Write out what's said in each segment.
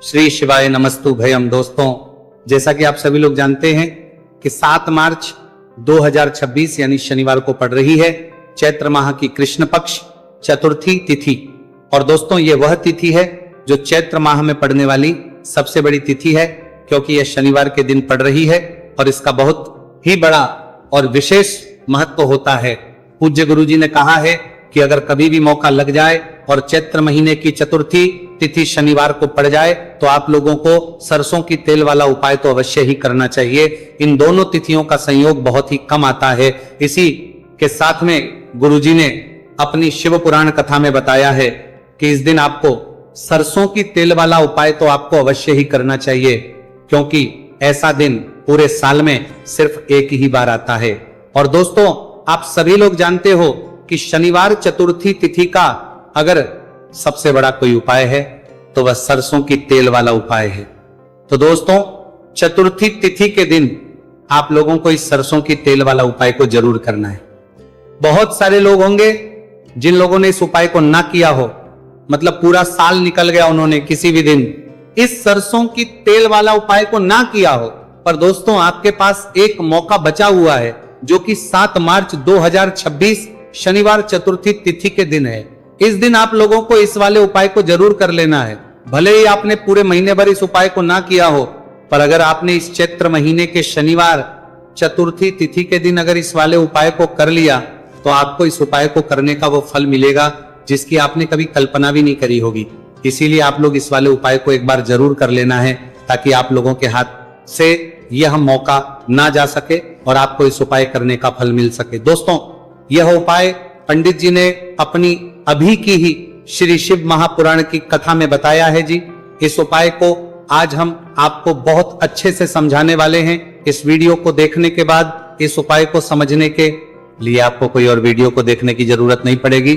श्री शिवाय नमस्तु भयम। दोस्तों, जैसा कि आप सभी लोग जानते हैं कि 7 मार्च 2026 यानी शनिवार को पड़ रही है चैत्र माह की कृष्ण पक्ष चतुर्थी तिथि। और दोस्तों, ये वह तिथि है जो चैत्र माह में पड़ने वाली सबसे बड़ी तिथि है, क्योंकि यह शनिवार के दिन पड़ रही है और इसका बहुत ही बड़ा और विशेष महत्व होता है। पूज्य गुरुजी ने कहा है कि अगर कभी भी मौका लग जाए और चैत्र महीने की चतुर्थी तिथि शनिवार को पड़ जाए तो आप लोगों को सरसों की तेल वाला उपाय तो अवश्य ही करना चाहिए। इन दोनों तिथियों का संयोग बहुत ही कम आता है। इसी के साथ में गुरुजी ने अपनी शिव पुराण कथा में बताया है कि इस दिन आपको सरसों की तेल वाला उपाय तो आपको अवश्य ही करना चाहिए, क्योंकि ऐसा दिन पूरे साल में सिर्फ एक ही बार आता है। और दोस्तों, आप सभी लोग जानते हो कि शनिवार चतुर्थी तिथि का अगर सबसे बड़ा कोई उपाय है तो वह सरसों की तेल वाला उपाय है। तो दोस्तों, चतुर्थी तिथि के दिन आप लोगों को इस सरसों की तेल वाला उपाय को जरूर करना है। बहुत सारे लोग होंगे जिन लोगों ने इस उपाय को ना किया हो, मतलब पूरा साल निकल गया, उन्होंने किसी भी दिन इस सरसों की तेल वाला उपाय को ना किया हो। पर दोस्तों, आपके पास एक मौका बचा हुआ है जो कि 7 मार्च 2026 शनिवार चतुर्थी तिथि के दिन है। इस दिन आप लोगों को इस वाले उपाय को जरूर कर लेना है। भले ही आपने पूरे महीने भर इस उपाय को ना किया हो, पर अगर आपने इस चैत्र महीने के शनिवार चतुर्थी तिथि के दिन अगर इस वाले उपाय को कर लिया तो आपको इस उपाय को करने का वो फल मिलेगा जिसकी आपने कभी कल्पना भी नहीं करी होगी। इसीलिए आप लोग इस वाले उपाय को एक बार जरूर कर लेना है, ताकि आप लोगों के हाथ से यह मौका ना जा सके और आपको इस उपाय करने का फल मिल सके। दोस्तों, यह उपाय पंडित जी ने अपनी अभी की ही श्री शिव महापुराण की कथा में बताया है जी। इस उपाय को आज हम आपको बहुत अच्छे से समझाने वाले हैं। इस वीडियो को देखने के बाद इस उपाय को समझने के लिए आपको कोई और वीडियो को देखने की जरूरत नहीं पड़ेगी।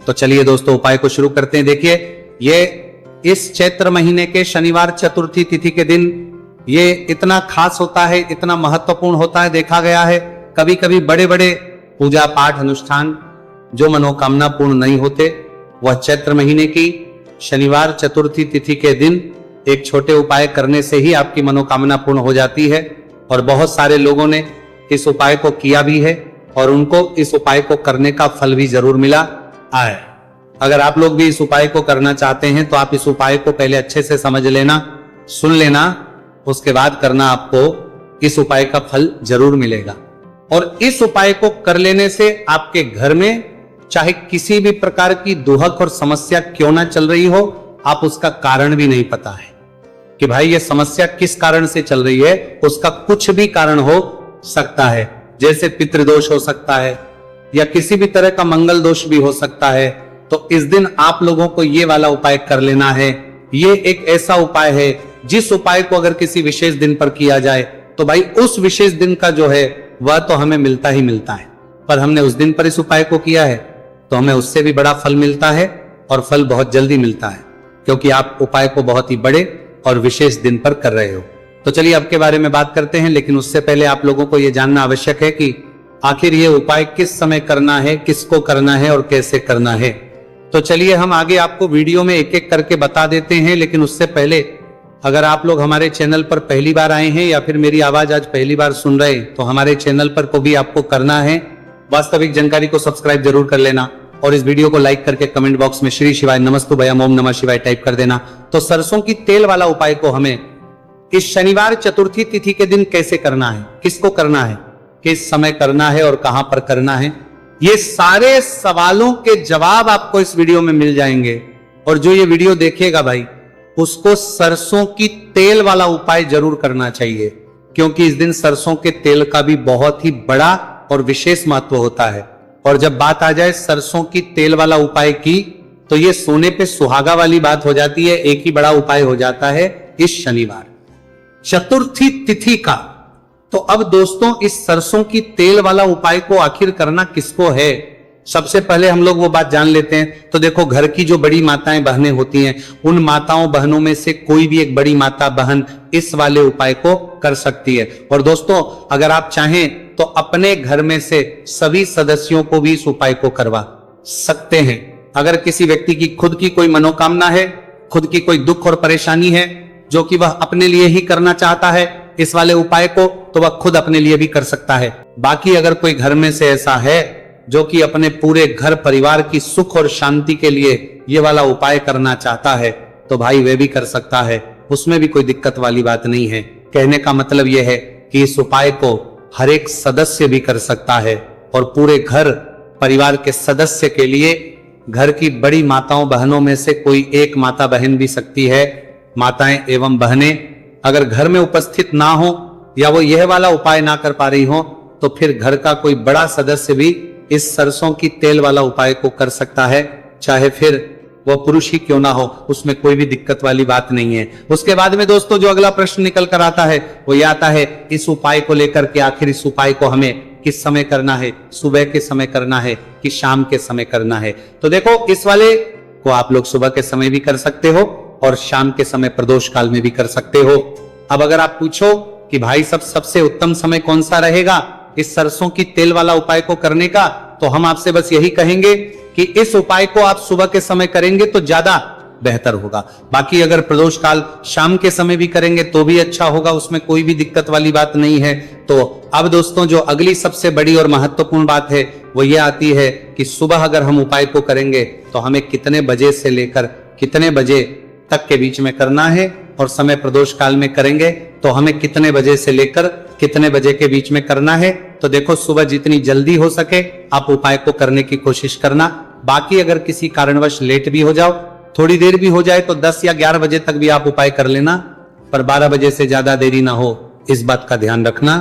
तो चलिए दोस्तों, उपाय को शुरू करते हैं। देखिए, ये इस चैत्र महीने के शनिवार चतुर्थी तिथि के दिन ये इतना खास होता है, इतना महत्वपूर्ण होता है। देखा गया है कभी कभी बड़े बड़े पूजा पाठ अनुष्ठान जो मनोकामना पूर्ण नहीं होते, वह चैत्र महीने की शनिवार चतुर्थी तिथि के दिन एक छोटे उपाय करने से ही आपकी मनोकामना पूर्ण हो जाती है। और बहुत सारे लोगों ने इस उपाय को किया भी है और उनको इस उपाय को करने का फल भी जरूर मिला है। अगर आप लोग भी इस उपाय को करना चाहते हैं तो आप इस उपाय को पहले अच्छे से समझ लेना, सुन लेना, उसके बाद करना, आपको इस उपाय का फल जरूर मिलेगा। और इस उपाय को कर लेने से आपके घर में चाहे किसी भी प्रकार की दुहक और समस्या क्यों ना चल रही हो, आप उसका कारण भी नहीं पता है कि भाई ये समस्या किस कारण से चल रही है, उसका कुछ भी कारण हो सकता है। जैसे पितृदोष हो सकता है या किसी भी तरह का मंगल दोष भी हो सकता है। तो इस दिन आप लोगों को ये वाला उपाय कर लेना है। ये एक ऐसा उपाय है जिस उपाय को अगर किसी विशेष दिन पर किया जाए तो भाई उस विशेष दिन का जो है वह तो हमें मिलता ही मिलता है। पर हमने उस दिन पर इस उपाय को किया है तो हमें उससे भी बड़ा फल मिलता है, और फल बहुत जल्दी मिलता है, क्योंकि आप उपाय को बहुत ही बड़े और विशेष दिन पर कर रहे हो। तो चलिए अब के बारे में बात करते हैं, लेकिन उससे पहले आप लोगों को यह जानना आवश्यक है कि आखिर ये उपाय किस समय करना है, किसको करना है और कैसे करना है। तो चलिए हम आगे आपको वीडियो में एक एक करके बता देते हैं। लेकिन उससे पहले अगर आप लोग हमारे चैनल पर पहली बार आए हैं या फिर मेरी आवाज आज पहली बार सुन रहे हैं तो हमारे चैनल पर को भी आपको करना है वास्तविक जानकारी को सब्सक्राइब जरूर कर लेना, और इस वीडियो को लाइक करके कमेंट बॉक्स में श्री शिवाय नमस्तु भयम ओम नमः शिवाय टाइप कर देना। तो सरसों की तेल वाला उपाय को हमें इस शनिवार चतुर्थी तिथि के दिन कैसे करना है, किसको करना है, किस समय करना है और कहां पर करना है, ये सारे सवालों के जवाब आपको इस वीडियो में मिल जाएंगे। और जो ये वीडियो देखेगा भाई, उसको सरसों की तेल वाला उपाय जरूर करना चाहिए, क्योंकि इस दिन सरसों के तेल का भी बहुत ही बड़ा और विशेष महत्व होता है। और जब बात आ जाए सरसों की तेल वाला उपाय की, तो ये सोने पे सुहागा वाली बात हो जाती है। एक ही बड़ा उपाय हो जाता है इस शनिवार चतुर्थी तिथि का। तो अब दोस्तों, इस सरसों की तेल वाला उपाय को आखिर करना किसको है, सबसे पहले हम लोग वो बात जान लेते हैं। तो देखो, घर की जो बड़ी माताएं बहनें होती हैं, उन माताओं बहनों में से कोई भी एक बड़ी माता बहन इस वाले उपाय को कर सकती है। और दोस्तों, अगर आप चाहें तो अपने घर में से सभी सदस्यों को भी इस उपाय को करवा सकते हैं। अगर किसी व्यक्ति की खुद की कोई मनोकामना है, खुद की कोई दुख और परेशानी है, जो कि वह अपने लिए ही करना चाहता है इस वाले उपाय को, तो वह खुद अपने लिए भी कर सकता है। बाकी अगर कोई घर में से ऐसा है जो कि अपने पूरे घर परिवार की सुख और शांति के लिए ये वाला उपाय करना चाहता है, तो भाई वे भी कर सकता है, उसमें भी कोई दिक्कत वाली बात नहीं है। कहने का मतलब यह है कि इस उपाय को हर एक सदस्य भी कर सकता है और पूरे घर परिवार के सदस्य के लिए घर की बड़ी माताओं बहनों में से कोई एक माता बहन भी सकती है। माताएं एवं बहनें अगर घर में उपस्थित ना हो या वो यह वाला उपाय ना कर पा रही हो, तो फिर घर का कोई बड़ा सदस्य भी इस सरसों की तेल वाला उपाय को कर सकता है, चाहे फिर वो पुरुष ही क्यों ना हो, उसमें कोई भी दिक्कत वाली बात नहीं है। उसके बाद में दोस्तों जो अगला प्रश्न निकल कर आता है वो ये आता है इस उपाय को लेकर के, आखिर इस उपाय को हमें किस समय करना है, सुबह के समय करना है कि शाम के समय करना है। तो देखो इस वाले को आप लोग सुबह के समय भी कर सकते हो और शाम के समय प्रदोष काल में भी कर सकते हो। अब अगर आप पूछो कि भाई सबसे उत्तम समय कौन सा रहेगा इस सरसों की तेल वाला उपाय को करने का, तो हम आपसे बस यही कहेंगे कि इस उपाय को आप सुबह के समय करेंगे तो ज्यादा बेहतर होगा। बाकी अगर प्रदोष काल शाम के समय भी करेंगे तो भी अच्छा होगा, उसमें कोई भी दिक्कत वाली बात नहीं है। तो अब दोस्तों जो अगली सबसे बड़ी और महत्वपूर्ण बात है वो ये आती है कि सुबह अगर हम उपाय को करेंगे तो हमें कितने बजे से लेकर कितने बजे तक के बीच में करना है, और समय प्रदोष काल में करेंगे तो हमें कितने बजे से लेकर कितने बजे के बीच में करना है। तो देखो सुबह जितनी जल्दी हो सके आप उपाय को करने की कोशिश करना। बाकी अगर किसी कारणवश लेट भी हो जाओ, थोड़ी देर भी हो जाए, तो 10 या 11 बजे तक भी आप उपाय कर लेना, पर 12 बजे से ज्यादा देरी ना हो, इस बात का ध्यान रखना।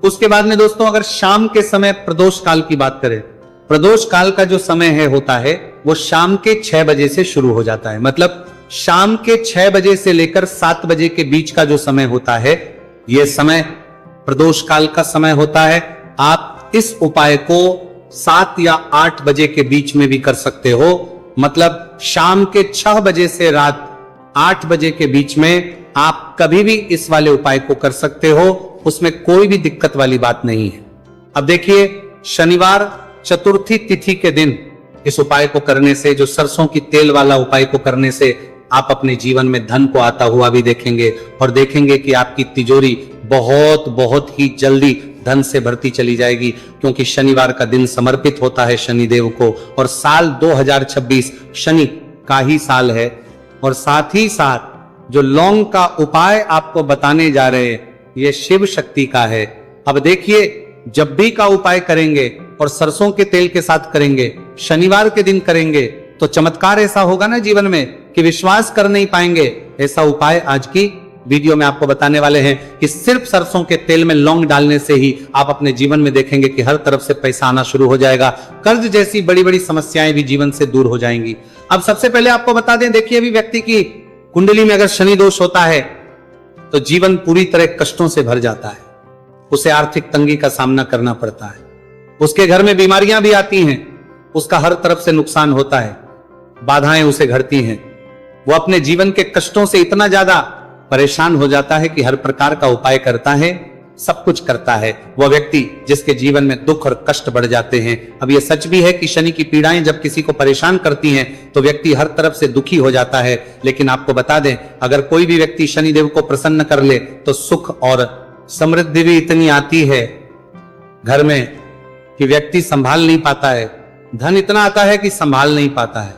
उसके बाद में दोस्तों अगर शाम के समय प्रदोष काल की बात करें, प्रदोष काल का जो समय है होता है वो शाम के 6 बजे से शुरू हो जाता है। मतलब शाम के 6 बजे से लेकर 7 बजे के बीच का जो समय होता है यह समय प्रदोष काल का समय होता है। आप इस उपाय को 7 या 8 बजे के बीच में भी कर सकते हो। मतलब शाम के 6 बजे से रात 8 बजे के बीच में आप कभी भी इस वाले उपाय को कर सकते हो, उसमें कोई भी दिक्कत वाली बात नहीं है। अब देखिए शनिवार चतुर्थी तिथि के दिन इस उपाय को करने से, जो सरसों की तेल वाला उपाय को करने से आप अपने जीवन में धन को आता हुआ भी देखेंगे और देखेंगे कि आपकी तिजोरी बहुत बहुत ही जल्दी धन से भरती चली जाएगी, क्योंकि शनिवार का दिन समर्पित होता है शनिदेव को और साल 2026 शनि का ही साल है। और साथ ही साथ जो लौंग का उपाय आपको बताने जा रहे हैं ये शिव शक्ति का है। अब देखिए जब भी का उपाय करेंगे और सरसों के तेल के साथ करेंगे, शनिवार के दिन करेंगे, तो चमत्कार ऐसा होगा ना जीवन में कि विश्वास कर नहीं पाएंगे। ऐसा उपाय आज की वीडियो में आपको बताने वाले हैं कि सिर्फ सरसों के तेल में लौंग डालने से ही आप अपने जीवन में देखेंगे कि हर तरफ से पैसा आना शुरू हो जाएगा, कर्ज जैसी बड़ी बड़ी समस्याएं भी जीवन से दूर हो जाएंगी। अब सबसे पहले आपको बता दें, देखिए अभी व्यक्ति की कुंडली में अगर शनि दोष होता है तो जीवन पूरी तरह कष्टों से भर जाता है, उसे आर्थिक तंगी का सामना करना पड़ता है, उसके घर में बीमारियां भी आती हैं, उसका हर तरफ से नुकसान होता है, बाधाएं उसे घटती हैं, वो अपने जीवन के कष्टों से इतना ज्यादा परेशान हो जाता है कि हर प्रकार का उपाय करता है, सब कुछ करता है। वह व्यक्ति जिसके जीवन में दुख और कष्ट बढ़ जाते हैं। अब यह सच भी है कि शनि की पीड़ाएं जब किसी को परेशान करती हैं तो व्यक्ति हर तरफ से दुखी हो जाता है, लेकिन आपको बता दें अगर कोई भी व्यक्ति शनिदेव को प्रसन्न कर ले तो सुख और समृद्धि भी इतनी आती है घर में कि व्यक्ति संभाल नहीं पाता है, धन इतना आता है कि संभाल नहीं पाता है।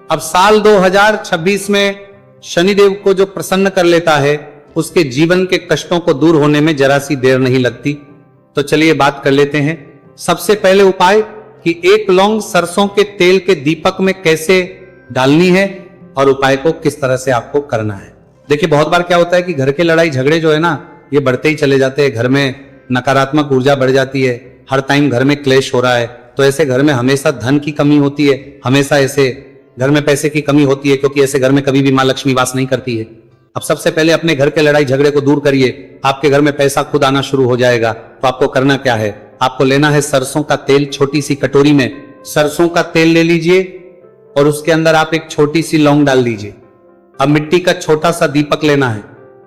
अब साल 2026 में शनिदेव को जो प्रसन्न कर लेता है उसके जीवन के कष्टों को दूर होने में जरा सी देर नहीं लगती। तो चलिए बात कर लेते हैं। सबसे पहले उपाय कि एक लौंग सरसों के तेल के दीपक में कैसे डालनी है और उपाय को किस तरह से आपको करना है। देखिए बहुत बार क्या होता है कि घर के लड़ाई झगड़े जो है ना ये बढ़ते ही चले जाते हैं, घर में नकारात्मक ऊर्जा बढ़ जाती है, हर टाइम घर में क्लेश हो रहा है, तो ऐसे घर में हमेशा धन की कमी होती है, हमेशा ऐसे घर में पैसे की कमी होती है, क्योंकि ऐसे घर में कभी भी मां लक्ष्मी वास नहीं करती है। अब सबसे पहले अपने घर के लड़ाई झगड़े को दूर करिए, आपके घर में पैसा खुद आना शुरू हो जाएगा। तो आपको करना क्या है, आपको लेना है सरसों का तेल, छोटी सी कटोरी में सरसों का तेल ले लीजिए और उसके अंदर आप एक छोटी सी लौंग डाल दीजिए। अब मिट्टी का छोटा सा दीपक लेना है,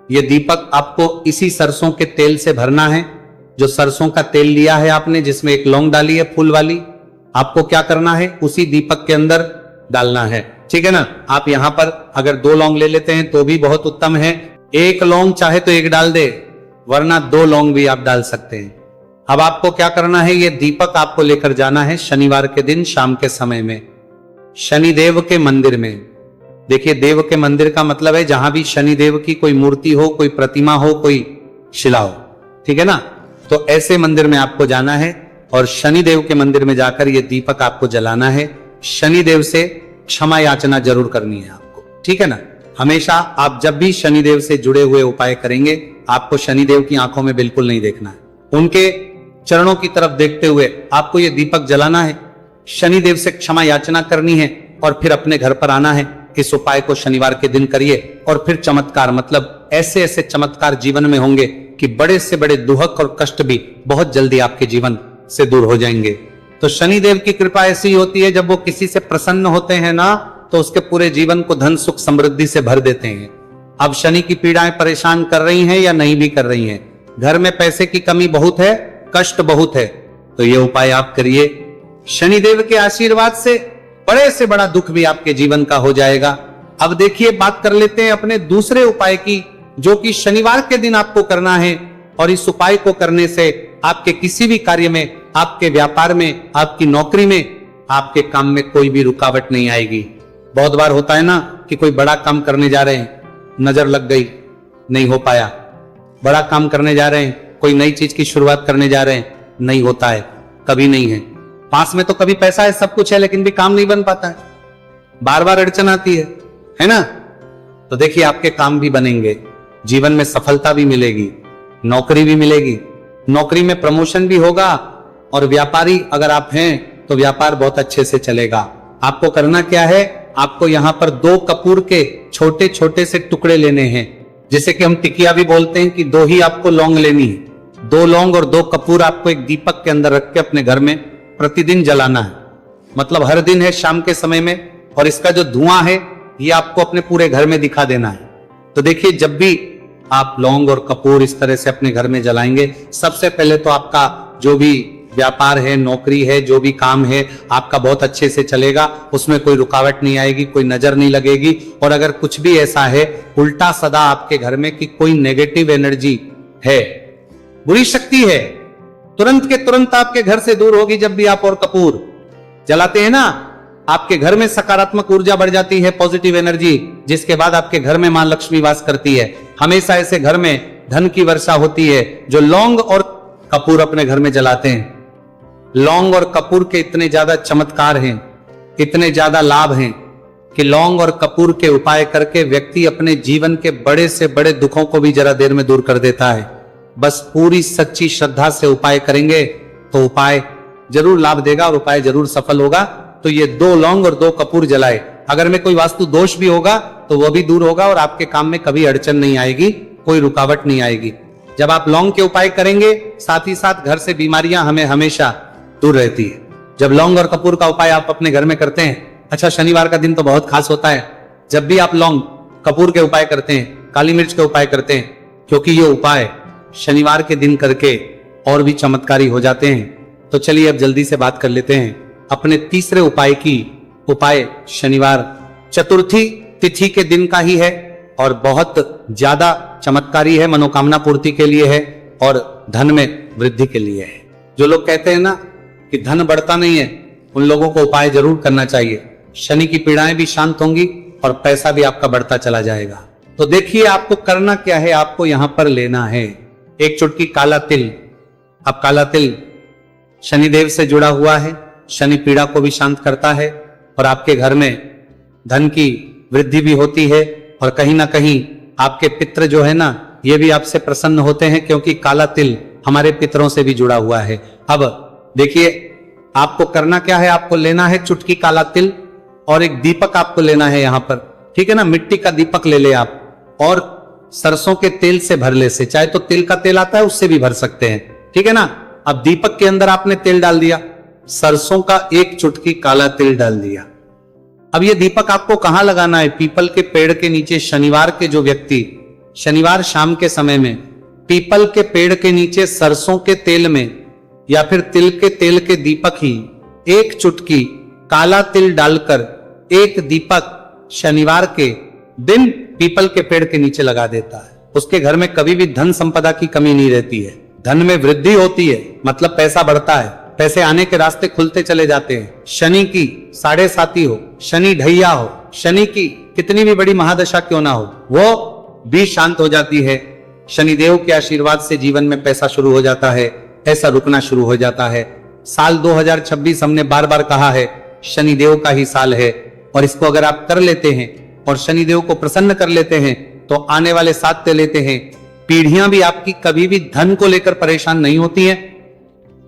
यह दीपक आपको इसी सरसों के तेल से भरना है। जो सरसों का तेल लिया है आपने जिसमें एक लौंग डाली है फूल वाली, आपको क्या करना है उसी दीपक के अंदर डालना है, ठीक है ना। आप यहां पर अगर 2 लौंग ले लेते हैं तो भी बहुत उत्तम है, एक लौंग चाहे तो एक डाल दे, वरना 2 लौंग भी आप डाल सकते हैं। अब आपको क्या करना है, ये दीपक आपको लेकर जाना है शनिवार के दिन शाम के समय में शनिदेव के मंदिर में। देखिए, देव के मंदिर का मतलब है जहां भी शनिदेव की कोई मूर्ति हो, कोई प्रतिमा हो, कोई शिला हो, ठीक है ना। तो ऐसे मंदिर में आपको जाना है और शनिदेव के मंदिर में जाकर ये दीपक आपको जलाना है। शनिदेव से क्षमा याचना जरूर करनी है आपको, ठीक है ना। हमेशा आप जब भी शनिदेव से जुड़े हुए उपाय करेंगे, आपको शनिदेव की आंखों में बिल्कुल नहीं देखना है, उनके चरणों की तरफ देखते हुए आपको ये दीपक जलाना है, शनिदेव से क्षमा याचना करनी है और फिर अपने घर पर आना है। इस उपाय को शनिवार के दिन करिए और फिर चमत्कार, मतलब ऐसे ऐसे चमत्कार जीवन में होंगे कि बड़े से बड़े दुहक और कष्ट भी बहुत जल्दी आपके जीवन से दूर हो जाएंगे। तो शनिदेव की कृपा ऐसी होती है, जब वो किसी से प्रसन्न होते हैं ना, तो उसके पूरे जीवन को धन सुख समृद्धि से भर देते हैं। अब शनि की पीड़ाएं परेशान कर रही हैं या नहीं भी कर रही हैं, घर में पैसे की कमी बहुत है, कष्ट बहुत है, तो ये उपाय आप करिए। शनिदेव के आशीर्वाद से बड़े से बड़ा दुख भी आपके जीवन का हो जाएगा। अब देखिए, बात कर लेते हैं अपने दूसरे उपाय की, जो कि शनिवार के दिन आपको करना है। और इस उपाय को करने से आपके किसी भी कार्य में, आपके व्यापार में, आपकी नौकरी में, आपके काम में कोई भी रुकावट नहीं आएगी। बहुत बार होता है ना कि कोई बड़ा काम करने जा रहे हैं, नजर लग गई, नहीं हो पाया। बड़ा काम करने जा रहे हैं, कोई नई चीज की शुरुआत करने जा रहे हैं, नहीं होता है, कभी नहीं है। पास में तो कभी पैसा है, सब कुछ है, लेकिन भी काम नहीं बन पाता है, बार बार अड़चन आती है ना। तो देखिए, आपके काम भी बनेंगे, जीवन में सफलता भी मिलेगी, नौकरी भी मिलेगी, नौकरी में प्रमोशन भी होगा, और व्यापारी अगर आप हैं तो व्यापार बहुत अच्छे से चलेगा। आपको करना क्या है, आपको यहां पर 2 कपूर के छोटे छोटे से टुकड़े लेने हैं, जिसे कि हम टिकिया भी बोलते हैं, कि 2 ही आपको लौंग लेनी है। 2 लौंग और 2 कपूर आपको एक दीपक के अंदर रख के अपने घर में प्रतिदिन जलाना है, मतलब हर दिन है शाम के समय में, और इसका जो धुआं है ये आपको अपने पूरे घर में दिखा देना है। तो देखिए, जब भी आप लौंग और कपूर इस तरह से अपने घर में जलाएंगे, सबसे पहले तो आपका जो भी व्यापार है, नौकरी है, जो भी काम है, आपका बहुत अच्छे से चलेगा, उसमें कोई रुकावट नहीं आएगी, कोई नजर नहीं लगेगी। और अगर कुछ भी ऐसा है उल्टा सदा आपके घर में कि कोई नेगेटिव एनर्जी है, बुरी शक्ति है, तुरंत के तुरंत आपके घर से दूर होगी। जब भी आप और कपूर जलाते हैं ना, आपके घर में सकारात्मक ऊर्जा बढ़ जाती है, पॉजिटिव एनर्जी, जिसके बाद आपके घर में मां लक्ष्मी वास करती है। हमेशा ऐसे घर में धन की वर्षा होती है जो लौंग और कपूर अपने घर में जलाते हैं। लौंग और कपूर के इतने ज्यादा चमत्कार हैं, इतने ज्यादा लाभ हैं, कि लौंग और कपूर के उपाय करके व्यक्ति अपने जीवन के बड़े से बड़े दुखों को भी जरा देर में दूर कर देता है। बस पूरी सच्ची श्रद्धा से उपाय करेंगे तो उपाय जरूर लाभ देगा और उपाय जरूर सफल होगा। तो ये 2 लौंग और 2 कपूर जलाए, अगर में कोई वास्तु दोष भी होगा तो वह भी दूर होगा और आपके काम में कभी अड़चन नहीं आएगी, कोई रुकावट नहीं आएगी। जब आप लौंग के उपाय करेंगे, साथ ही साथ घर से बीमारियां हमें हमेशा दूर रहती है। जब लौंग और कपूर का उपाय आप अपने घर में करते हैं, अच्छा शनिवार का दिन तो बहुत खास होता है, जब भी आप लौंग कपूर के उपाय करते हैं, काली मिर्च के उपाय करते हैं, क्योंकि ये उपाय शनिवार के दिन करके और भी चमत्कारी हो जाते हैं। तो चलिए अब जल्दी से बात कर लेते हैं अपने तीसरे उपाय की। उपाय शनिवार चतुर्थी तिथि के दिन का ही है और बहुत ज्यादा चमत्कारी है, मनोकामना पूर्ति के लिए है और धन में वृद्धि के लिए है। जो लोग कहते हैं ना कि धन बढ़ता नहीं है, उन लोगों को उपाय जरूर करना चाहिए। शनि की पीड़ाएं भी शांत होंगी और पैसा भी आपका बढ़ता चला जाएगा। तो देखिए, आपको करना क्या है, आपको यहां पर लेना है 1 चुटकी काला तिल। अब काला तिल शनिदेव से जुड़ा हुआ है, शनि पीड़ा को भी शांत करता है और आपके घर में धन की वृद्धि भी होती है और कहीं ना कहीं आपके पितृ जो है ना, ये भी आपसे प्रसन्न होते हैं, क्योंकि काला तिल हमारे पितरों से भी जुड़ा हुआ है। अब देखिए, आपको करना क्या है, आपको लेना है चुटकी काला तिल और एक दीपक आपको लेना है यहां पर, ठीक है ना। मिट्टी का दीपक ले ले आप और सरसों के तेल से भर ले से, चाहे तो तिल का तेल आता है उससे भी भर सकते हैं, ठीक है ना। अब दीपक के अंदर आपने तेल डाल दिया, सरसों का 1 चुटकी काला तिल डाल दिया। अब ये दीपक आपको कहां लगाना है, पीपल के पेड़ के नीचे। शनिवार के जो व्यक्ति शनिवार शाम के समय में पीपल के पेड़ के नीचे सरसों के तेल में या फिर तिल के तेल के दीपक ही 1 चुटकी काला तिल डालकर एक दीपक शनिवार के दिन पीपल के पेड़ के नीचे लगा देता है। उसके घर में कभी भी धन संपदा की कमी नहीं रहती है, धन में वृद्धि होती है, मतलब पैसा बढ़ता है, पैसे आने के रास्ते खुलते चले जाते हैं। शनि की साढ़े साती हो, शनि ढैया हो, शनि की कितनी भी बड़ी महादशा क्यों ना हो, वो भी शांत हो जाती है। शनिदेव के आशीर्वाद से जीवन में पैसा शुरू हो जाता है, ऐसा रुकना शुरू हो जाता है। साल 2026 हमने बार बार कहा है शनिदेव का ही साल है, और इसको अगर आप कर लेते हैं और शनिदेव को प्रसन्न कर लेते हैं तो आने वाले साथ लेते हैं, पीढ़ियां भी आपकी कभी भी धन को लेकर परेशान नहीं होती हैं।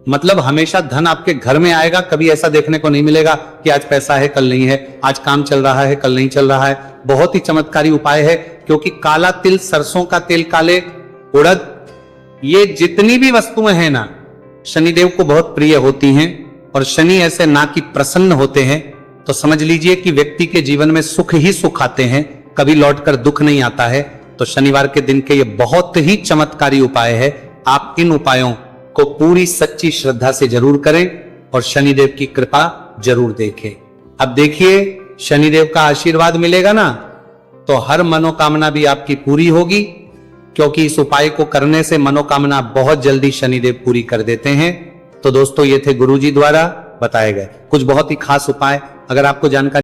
मतलब हमेशा धन आपके घर में आएगा, कभी ऐसा देखने को नहीं मिलेगा कि आज पैसा है कल नहीं है, आज काम चल रहा है कल नहीं चल रहा है। बहुत ही चमत्कारी उपाय है, क्योंकि काला तिल, सरसों का तेल, काले उड़द, ये जितनी भी वस्तुएं हैं ना, शनिदेव को बहुत प्रिय होती हैं। और शनि ऐसे ना कि प्रसन्न होते हैं तो समझ लीजिए कि व्यक्ति के जीवन में सुख ही सुख आते हैं, कभी लौटकर दुख नहीं आता है। तो शनिवार के दिन के ये बहुत ही चमत्कारी उपाय है। आप इन उपायों को पूरी सच्ची श्रद्धा से जरूर करें और शनिदेव की कृपा जरूर देखें। अब देखिए, शनिदेव का आशीर्वाद मिलेगा ना तो हर मनोकामना भी आपकी पूरी होगी, क्योंकि इस उपाय को करने से मनोकामना बहुत जल्दी शनिदेव पूरी कर देते हैं। तो दोस्तों, ये थे गुरुजी द्वारा बताए गए कुछ बहुत ही खास उपाय। अगर आपको जानकारी